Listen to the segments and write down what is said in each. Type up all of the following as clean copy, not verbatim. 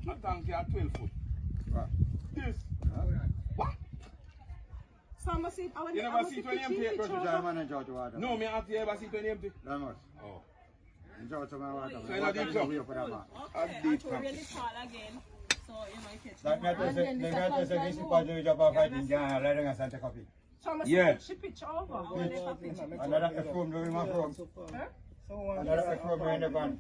A tank here 12 foot. What? This. What? So I see, You never see it when empty? No, me ask you ever see it when empty? That much. Oh. So you're not deep, so? Okay, A deep I really call again. So you might catch So I Yeah. ship it over. Another Fơund doing my Fơund. Another Fơund in the van.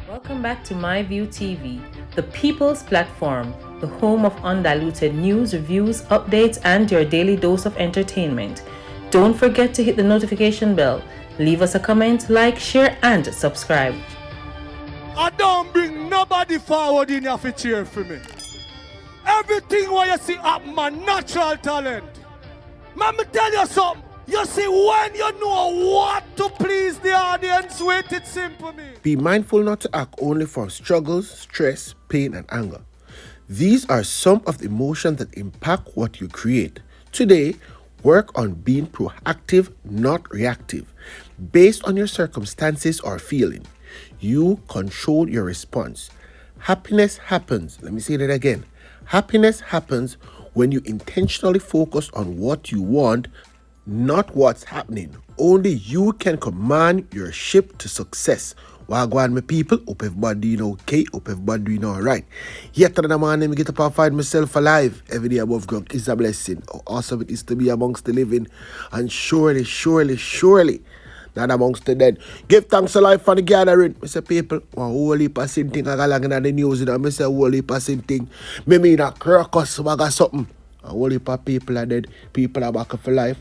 Welcome back to My View TV, the people's platform, the home of undiluted news, reviews, updates, and your daily dose of entertainment. Don't forget to hit the notification bell, leave us a comment, like, share, and subscribe. I don't bring nobody forward in here to cheer for me. Everything what you see up, my natural talent. Man, me tell you something. You see, when you know what to please the audience with, it's simple me. Be mindful not to act only from struggles, stress, pain, and anger. These are some of the emotions that impact what you create. Today, work on being proactive, not reactive. Based on your circumstances or feeling, you control your response. Happiness happens. Let me say that again. Happiness happens when you intentionally focus on what you want, not what's happening. Only you can command your ship to success. Wagwan, my people. Hope everybody doing okay. Hope everybody doing alright. Yet another morning, I get up and find myself alive. Every day above ground is a blessing. How awesome it is to be amongst the living. And surely, not amongst the dead. Give thanks to life for the gathering. I say, people, one whole heap of thing I got along in the news. I say, whole heap of thing. Me mean a crocus, I got something. A whole heap of people are dead. People are back for life.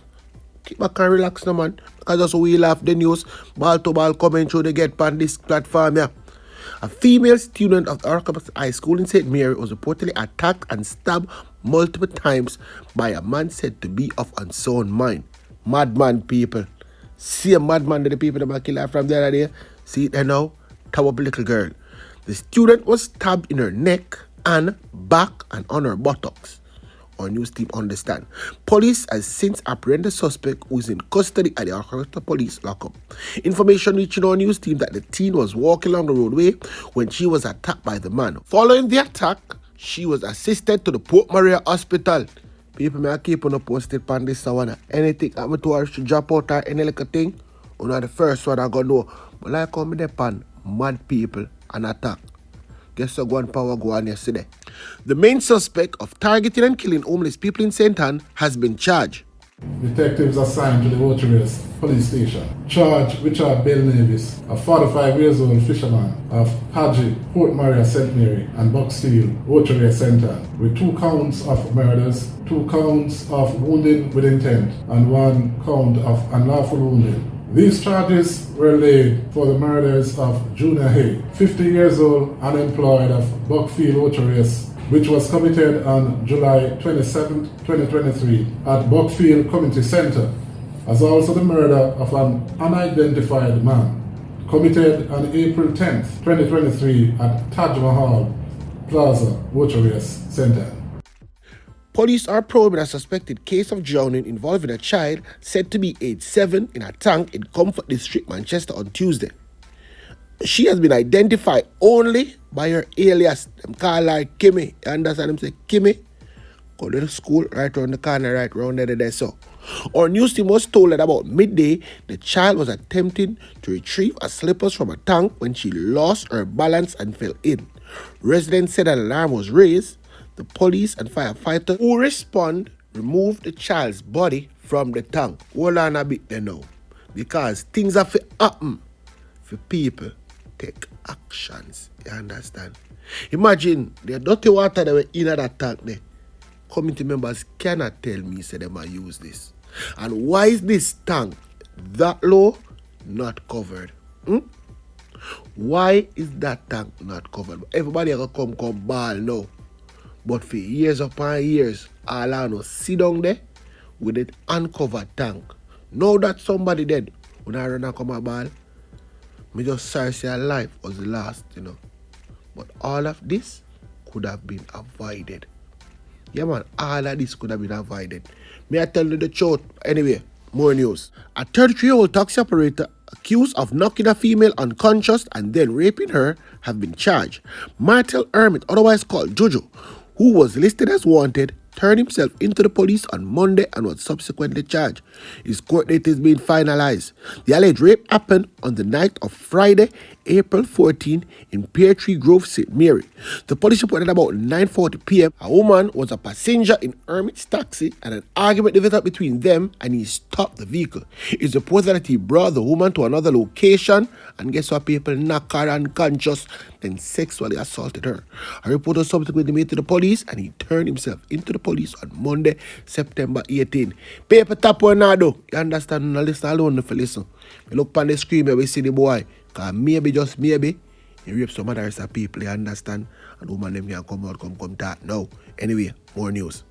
Keep back and relax no man. Because that's we laugh the news. Ball to ball comment show they get on this platform yeah. A female student of Orcopus High School in St. Mary was reportedly attacked and stabbed multiple times by a man said to be of unsound mind. Madman people. See a madman to the people that kill her from the other day. See it now. Top up a little girl. The student was stabbed in her neck and back and on her buttocks. Our news team understand. Police has since apprehended the suspect who is in custody at the Orcopus Police lockup. Information reaching our news team that the teen was walking along the roadway when she was attacked by the man. Following the attack, she was assisted to the Port Maria Hospital. People may keep on a posted on this one. Anything happen to her, she drop out or any little thing. You're not the first one I gonna know. But like how me depend mad people and attack. Guess so one power go on yesterday. The main suspect of targeting and killing homeless people in St. Ann has been charged. Detectives assigned to the Waterways Police Station charged Richard Bell Nevis, a 45 years old fisherman of Hadji, Port Maria, St. Mary and Boxfield, Waterway Centre, with 2 counts of murders, 2 counts of wounding with intent, and 1 count of unlawful wounding. These charges were laid for the murders of Junior Hay, 50 years old, unemployed of Buckfield Waterways, which was committed on July 27, 2023 at Buckfield Community Center, as also the murder of an unidentified man, committed on April 10, 2023 at Taj Mahal Plaza, Waterways Center. Police are probing a suspected case of drowning involving a child said to be age 7 in a tank in Comfort District, Manchester on Tuesday. She has been identified only by her alias. Them call her Kimmy. You understand them say Kimmy? Go to the school right around the corner, right around there. So our news team was told that about midday, the child was attempting to retrieve her slippers from a tank when she lost her balance and fell in. Residents said an alarm was raised. The police and firefighter who respond removed the child's body from the tank. Hold on a bit there now. Because things have to happen for people take actions. You understand? Imagine the dirty water that were in that tank there. Community members cannot tell me say they might use this. And why is this tank that low not covered? Why is that tank not covered? Everybody are gonna come ball now. But for years upon years, all I know sit down there with it uncovered tank. Now that somebody dead, when I run and come a ball, me just sorry say life was the last, But all of this could have been avoided. Yeah, man, all of this could have been avoided. May I tell you the truth? Anyway, more news. A 33-year-old taxi operator accused of knocking a female unconscious and then raping her have been charged. Martel Hermit, otherwise called Jojo, who was listed as wanted, turned himself into the police on Monday and was subsequently charged. His court date is being finalized. The alleged rape happened on the night of Friday, April 14 in Pear Tree Grove, St. Mary. The police reported about 9:40 p.m. a woman was a passenger in Hermit's taxi and an argument developed between them and he stopped the vehicle. It's reported that he brought the woman to another location and guess what, people, knocked her unconscious, then sexually assaulted her. A report was subsequently made to the police and he turned himself into the police on Monday, September 18. Paper tap on now though. You understand? No listen alone for listen. We look on the screen and we see the boy. Cause maybe, just maybe, he raped some other people, you understand? And woman them can come talk now. Anyway, more news.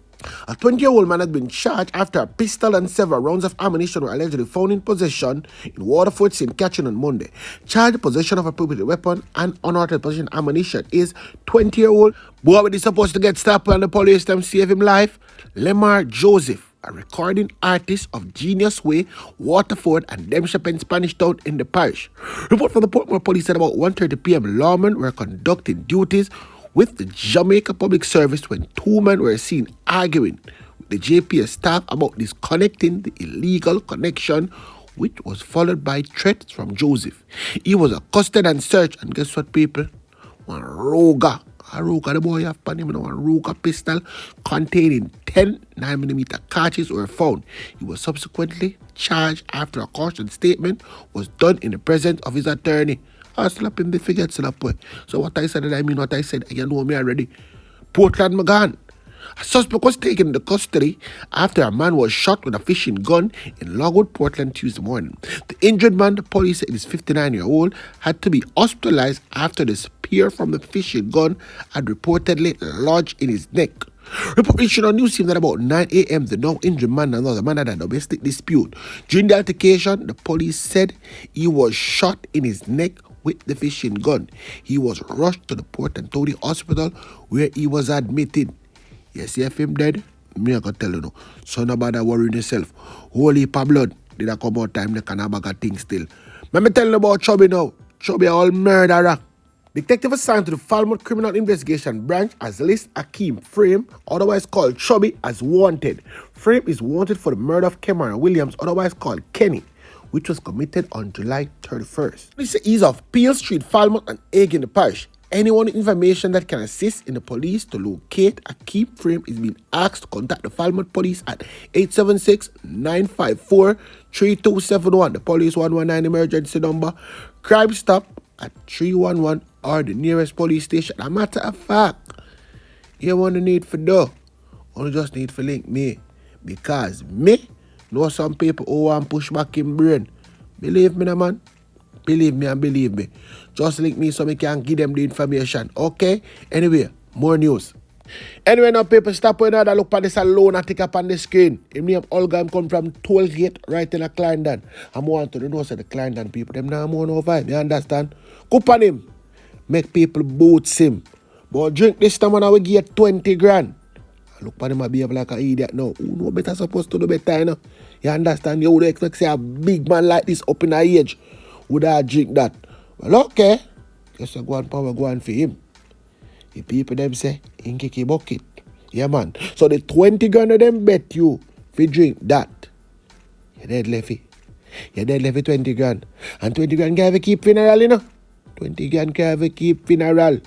A 20-year-old man has been charged after a pistol and several rounds of ammunition were allegedly found in possession in Waterford, St. Catherine on Monday. Charged possession of a prohibited weapon and unauthorized possession of ammunition is 20-year-old. Boy, when he's supposed to get stopped and the police them save him life. Lemar Joseph, a recording artist of Genius Way, Waterford and Dempsey Pen Spanish Town in the parish. Report from the Portmore police said about 1:30 p.m. lawmen were conducting duties with the Jamaica Public Service when two men were seen arguing with the JPS staff about disconnecting the illegal connection, which was followed by threats from Joseph. He was accosted and searched, and guess what, people? One Ruger. A Ruger, the boy have pan him, one Ruger pistol containing 10 9mm cartridges were found. He was subsequently charged after a caution statement was done in the presence of his attorney. I slap him, they forget Sląpweh. So what I said, I mean what I said. You know me already. Portland, Magan. A suspect was taken into custody after a man was shot with a fishing gun in Logwood, Portland, Tuesday morning. The injured man, the police said is 59-year-old, had to be hospitalized after the spear from the fishing gun had reportedly lodged in his neck. Report reached on news team that about 9 a.m. the now injured man and another man had a domestic dispute. During the altercation, the police said he was shot in his neck with the fishing gun. He was rushed to the Port and Tony Hospital where he was admitted. You see if him dead? Me I gotta tell you no. So no bother worrying yourself. Holy heap of blood. Did I come out time they can have a thing still. Let me tell you about Chubby now. Chubby all murderer. Detective assigned to the Falmouth Criminal Investigation Branch has listed Akeem Frame, otherwise called Chubby, as wanted. Frame is wanted for the murder of Cameron Williams, otherwise called Kenny, which was committed on July 31st. Police say he's of Peel Street, Falmouth and Egg in the parish. Anyone with information that can assist in the police to locate Akeem Frame is being asked to contact the Falmouth Police at 876-954-3271. The police 119 emergency number. Crime Stop at 311 or the nearest police station. A matter of fact, you want to need for dough. Only just need for link me. Because me know some people who want push back in brain. Believe me, man. Believe me and believe me. Just link me so me can give them the information. Okay? Anyway, more news. Anyway, now people stop when I look at this alone and take up on the screen. His name Olga come from Tollgate right in a Kıllɛd. I'm want to know so the Kıllɛd people. Them now more no vibe. You understand? Coop on him. Make people boots him. But drink this time and I will get 20 grand. I look at him and behave like an idiot now. Who know better supposed to do better, you know? You understand? You would expect to see a big man like this up in the age. Would I drink that? Well, okay. Just go and power go on for him. The people them say, in kiki bucket. Yeah, man. So the 20 grand of them bet you if you drink that. You're dead lefty. You're dead lefty 20 grand. And 20 grand can have a keep funeral, you know? 20 grand can have a keep funeral.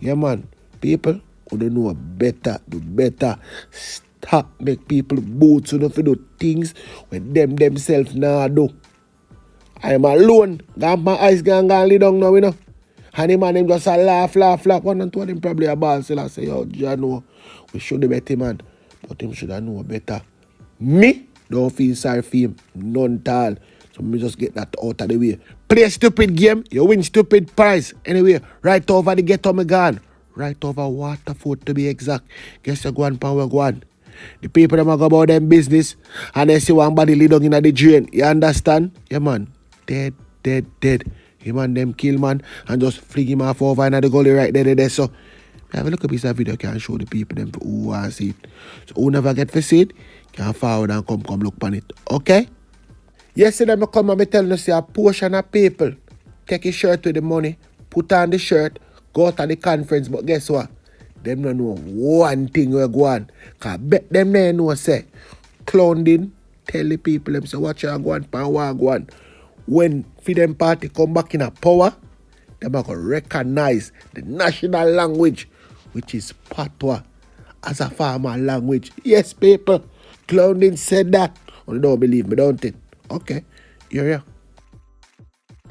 Yeah, man. People who don't know better, do better. Stop make people boots enough to do things when them themselves now do. I'm alone. Got my eyes gone lay down now, you know. And the man them just a laugh. One and two of them probably a ball. So I say, yo, Jano, we should have better, man. But him should have know better. Me, don't feel sorry for him. None at all. So me just get that out of the way. Play a stupid game, you win stupid prize. Anyway, right over the ghetto me gone. Right over Waterford to be exact. Guess you go on power go on. The people them go about them business. And they see one body lead down in the drain. You understand? Yeah, man. Dead. him and them kill man and just fling him off over in the gully right there. So have a look at this video, can show the people them who want to see it. So who never get to see it, can forward and come look on it. Okay? Yesterday I come and tell you say a portion of people take his shirt with the money, put on the shirt, go to the conference, but guess what? Them don't know one thing we go on. Cause bet them they know say Clownding tell the people them say watch you go on pan what go on. When freedom party come back in a power, them are gonna recognize the national language, which is patois, as a farmer language. Yes, people. Clownding said that. You don't believe me, don't it? Okay. Here.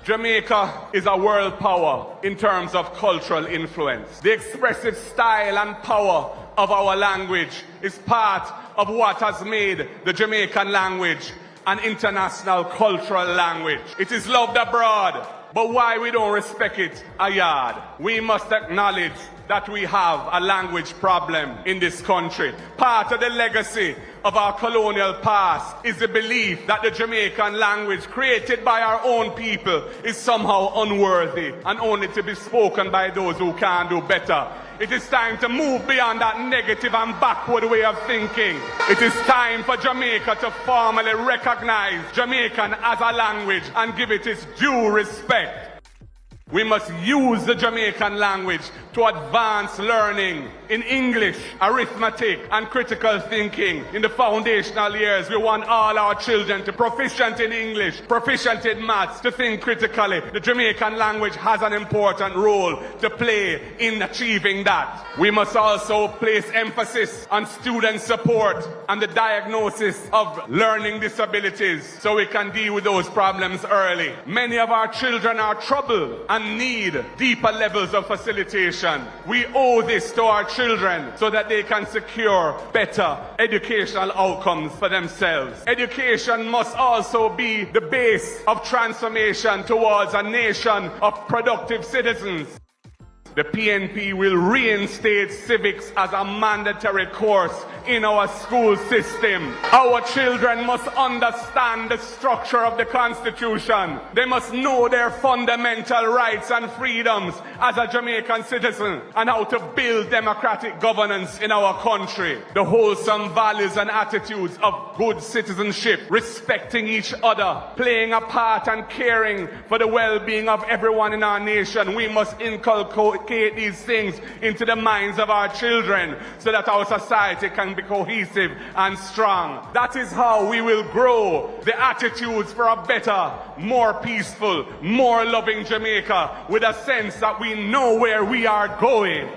Jamaica is a world power in terms of cultural influence. The expressive style and power of our language is part of what has made the Jamaican language an international cultural language. It is loved abroad, but why we don't respect it a yard? We must acknowledge that we have a language problem in this country. Part of the legacy of our colonial past is the belief that the Jamaican language created by our own people is somehow unworthy and only to be spoken by those who can do better. It is time to move beyond that negative and backward way of thinking. It is time for Jamaica to formally recognize Jamaican as a language and give it its due respect. We must use the Jamaican language to advance learning in English, arithmetic, and critical thinking. In the foundational years, we want all our children to be proficient in English, proficient in maths, to think critically. The Jamaican language has an important role to play in achieving that. We must also place emphasis on student support and the diagnosis of learning disabilities so we can deal with those problems early. Many of our children are troubled and need deeper levels of facilitation. We owe this to our children so that they can secure better educational outcomes for themselves. Education must also be the base of transformation towards a nation of productive citizens. The PNP will reinstate civics as a mandatory course in our school system. Our children must understand the structure of the Constitution. They must know their fundamental rights and freedoms as a Jamaican citizen and how to build democratic governance in our country. The wholesome values and attitudes of good citizenship, respecting each other, playing a part and caring for the well-being of everyone in our nation. We must inculcate these things into the minds of our children so that our society can be cohesive and strong. That is how we will grow the attitudes for a better, more peaceful, more loving Jamaica with a sense that we know where we are going.